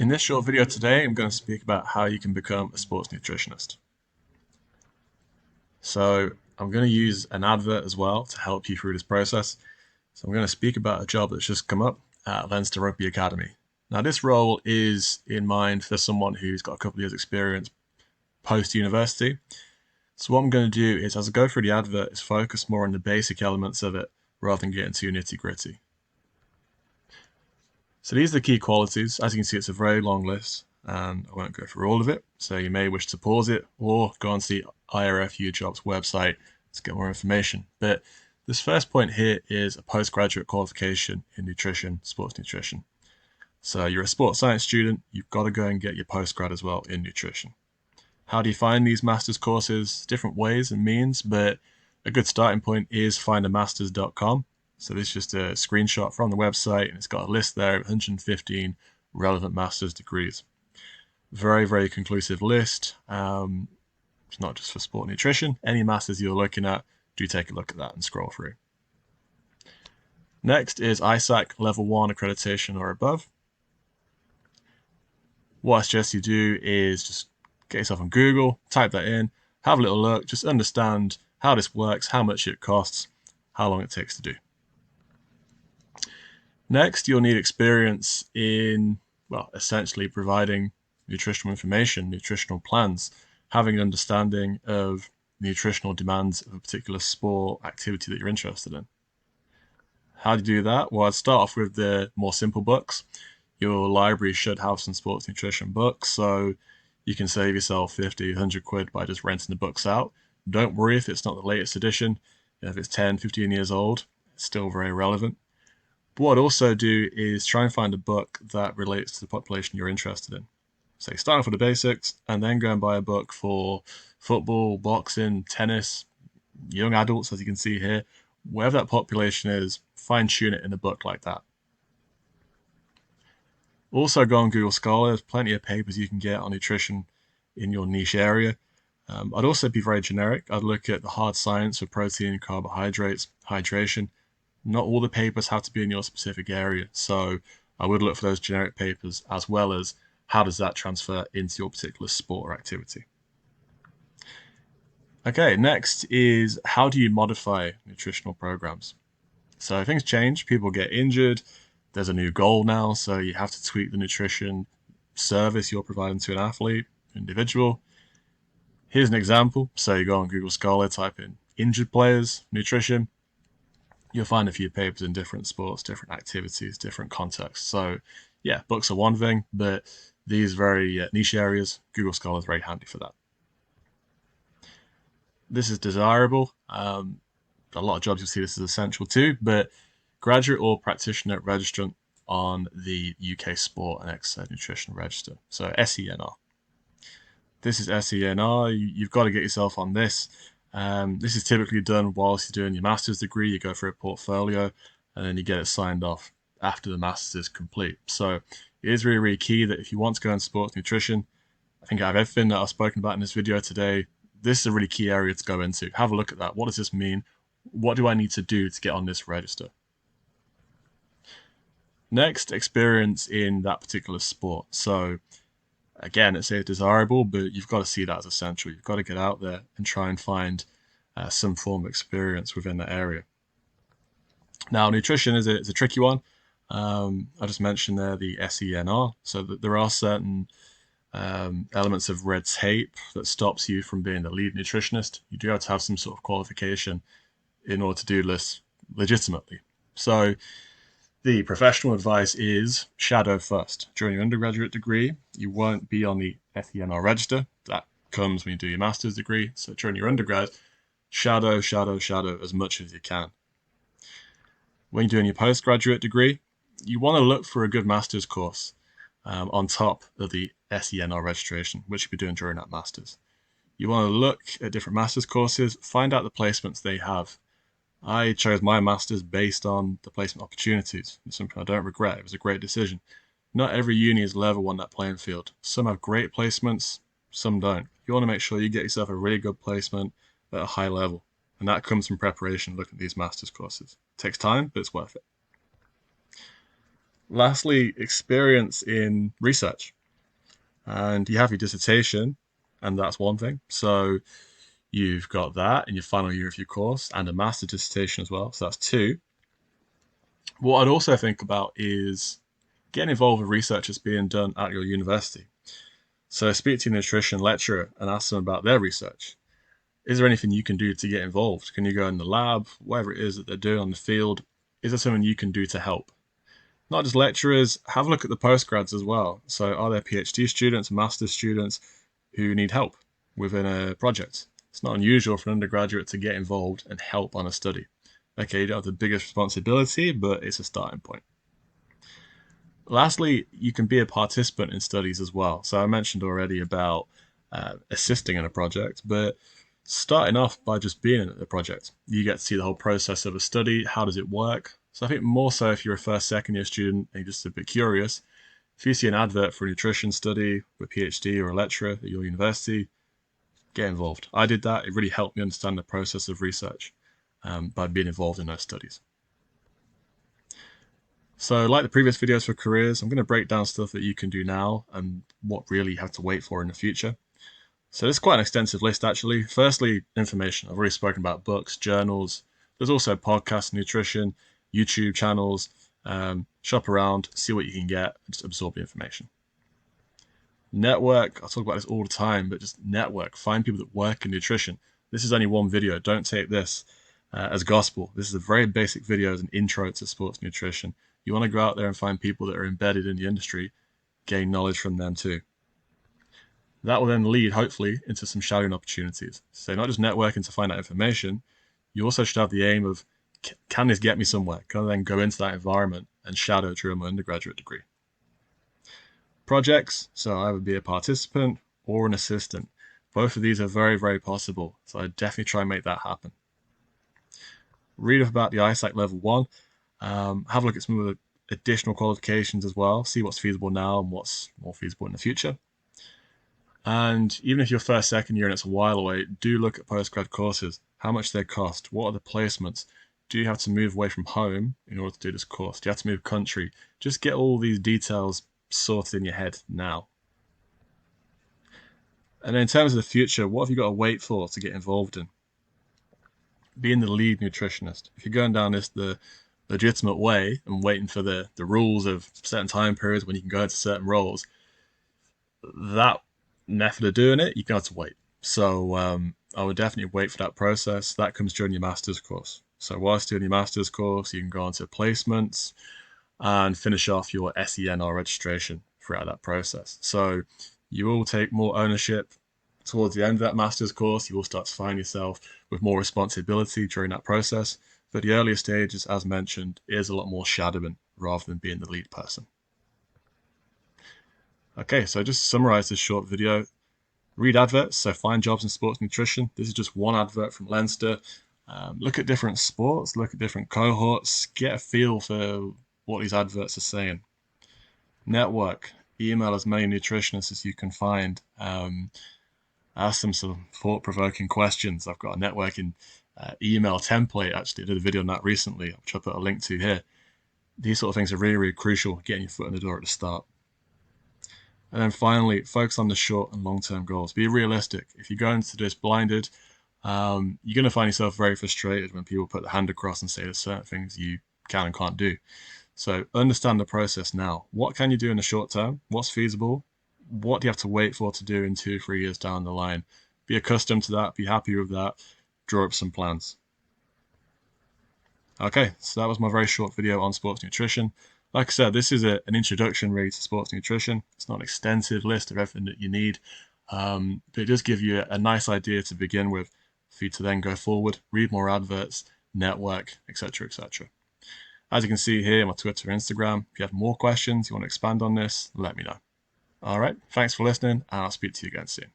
In this short video today, I'm going to speak about how you can become a sports nutritionist. So I'm going to use an advert as well to help you through this process. So I'm going to speak about a job that's just come up at Leinster Rugby Academy. Now this role is in mind for someone who's got a couple of years experience post-university. So what I'm going to do is, as I go through the advert, is focus more on the basic elements of it rather than getting too nitty-gritty. So these are the key qualities. As you can see, it's a very long list, and I won't go through all of it. So you may wish to pause it or go on to the IRFU Jobs website to get more information. But this first point here is a postgraduate qualification in nutrition, sports nutrition. So you're a sports science student, you've got to go and get your postgrad as well in nutrition. How do you find these master's courses? Different ways and means, but a good starting point is findamasters.com. So this is just a screenshot from the website, and it's got a list there of 115 relevant master's degrees. Very, very conclusive list. It's not just for sport nutrition. Any masters you're looking at, do take a look at that and scroll through. Next is ISAC Level 1 accreditation or above. What I suggest you do is just get yourself on Google, type that in, have a little look, just understand how this works, how much it costs, how long it takes to do. Next, you'll need experience in, well, essentially providing nutritional information, nutritional plans, having an understanding of nutritional demands of a particular sport activity that you're interested in. How do you do that? Well, I'd start off with the more simple books. Your library should have some sports nutrition books, so you can save yourself 50, 100 quid by just renting the books out. Don't worry if it's not the latest edition. If it's 10, 15 years old, it's still very relevant. But what I'd also do is try and find a book that relates to the population you're interested in. So you start off with the basics and then go and buy a book for football, boxing, tennis, young adults, as you can see here. Wherever that population is, fine tune it in a book like that. Also go on Google Scholar. There's plenty of papers you can get on nutrition in your niche area. I'd also be very generic. I'd look at the hard science of protein, carbohydrates, hydration. Not all the papers have to be in your specific area, so I would look for those generic papers as well as how does that transfer into your particular sport or activity. Okay, next is how do you modify nutritional programs? So things change, people get injured, there's a new goal now, so you have to tweak the nutrition service you're providing to an athlete, individual. Here's an example. So you go on Google Scholar, type in injured players, nutrition. You'll find a few papers in different sports, different activities, different contexts. So yeah, books are one thing, but these very niche areas, Google Scholar is very handy for that. This is desirable. A lot of jobs you'll see this is essential too, but graduate or practitioner registrant on the UK Sport and Exercise Nutrition Register, so SENR. This is SENR. You've got to get yourself on this. This is typically done whilst you're doing your master's degree. You go through a portfolio and then you get it signed off after the master's is complete. So it is really, really key that if you want to go into sports nutrition, I think out of everything that I've spoken about in this video today, this is a really key area to go into. Have a look at that. What does this mean? What do I need to do to get on this register? Next, experience in that particular sport. So again, it's desirable, but you've got to see that as essential. You've got to get out there and try and find some form of experience within that area. Now, nutrition is a tricky one. I just mentioned there the SENR, so that there are certain elements of red tape that stops you from being the lead nutritionist. You do have to have some sort of qualification in order to do this legitimately. So the professional advice is shadow first. During your undergraduate degree, you won't be on the SENR register. That comes when you do your master's degree. So during your undergrad, shadow as much as you can. When you're doing your postgraduate degree, you want to look for a good master's course on top of the SENR registration, which you'll be doing during that master's. You want to look at different master's courses, find out the placements they have. I chose my master's based on the placement opportunities. It's something I don't regret. It was a great decision. Not every uni is level on that playing field. Some have great placements, some don't. You want to make sure you get yourself a really good placement at a high level. And that comes from preparation, looking at these master's courses. It takes time, but it's worth it. Lastly, experience in research. And you have your dissertation, and that's one thing. So you've got that in your final year of your course and a master dissertation as well. So that's two. What I'd also think about is getting involved with research that's being done at your university. So speak to your nutrition lecturer and ask them about their research. Is there anything you can do to get involved? Can you go in the lab, whatever it is that they're doing on the field? Is there something you can do to help? Not just lecturers, have a look at the postgrads as well. So are there PhD students, master's students who need help within a project? It's not unusual for an undergraduate to get involved and help on a study. Okay, you don't have the biggest responsibility, but it's a starting point. Lastly, you can be a participant in studies as well. So I mentioned already about assisting in a project, but starting off by just being in the project, you get to see the whole process of a study. How does it work? So I think more so if you're a first, second year student and you're just a bit curious, if you see an advert for a nutrition study with a PhD or a lecturer at your university, get involved. I did that. It really helped me understand the process of research by being involved in those studies. So, like the previous videos for careers, I'm going to break down stuff that you can do now and what really you have to wait for in the future. So, it's quite an extensive list actually. Firstly, information. I've already spoken about books, journals. There's also podcasts, nutrition, YouTube channels. Shop around, see what you can get, and just absorb the information. Network. I talk about this all the time, but just network. Find people that work in nutrition. This is only one video. Don't take this as gospel. This is a very basic video as an intro to sports nutrition. You want to go out there and find people that are embedded in the industry, gain knowledge from them too. That will then lead, hopefully, into some shadowing opportunities. So not just networking to find out information, you also should have the aim of, can this get me somewhere? Can I then go into that environment and shadow during my undergraduate degree? Projects, so I would be a participant or an assistant. Both of these are very, very possible, so I definitely try and make that happen. Read up about the ISAC level 1. Have a look at some of the additional qualifications as well, see what's feasible now and what's more feasible in the future. And even if you're first, second year and it's a while away, do look at postgrad courses. How much they cost? What are the placements? Do you have to move away from home in order to do this course? Do you have to move country? Just get all these details sorted in your head now. And then in terms of the future, what have you got to wait for to get involved in? Being the lead nutritionist. If you're going down the legitimate way and waiting for the rules of certain time periods when you can go into certain roles, that method of doing it, you're going to have to wait. So I would definitely wait for that process. That comes during your master's course. So whilst doing your master's course, you can go on to placements and finish off your SENR registration throughout that process. So you will take more ownership towards the end of that master's course. You will start to find yourself with more responsibility during that process. But the earlier stages, as mentioned, is a lot more shadowing rather than being the lead person. Okay, so just to summarize this short video, read adverts, so find jobs in sports nutrition. This is just one advert from Leinster. Look at different sports, look at different cohorts, get a feel for what these adverts are saying. Network, email as many nutritionists as you can find. Ask them some thought-provoking questions. I've got a networking email template, actually. I did a video on that recently, which I'll put a link to here. These sort of things are really, really crucial, getting your foot in the door at the start. And then finally, focus on the short and long-term goals. Be realistic. If you go into this blinded, you're going to find yourself very frustrated when people put the hand across and say there's certain things you can and can't do. So understand the process now. What can you do in the short term? What's feasible? What do you have to wait for to do in 2-3 years down the line? Be accustomed to that. Be happy with that. Draw up some plans. Okay, so that was my very short video on sports nutrition. Like I said, this is an introduction really to sports nutrition. It's not an extensive list of everything that you need, but it does give you a nice idea to begin with for you to then go forward, read more adverts, network, etc., etc. As you can see here, my Twitter, Instagram. If you have more questions, you want to expand on this, let me know. All right, thanks for listening, and I'll speak to you again soon.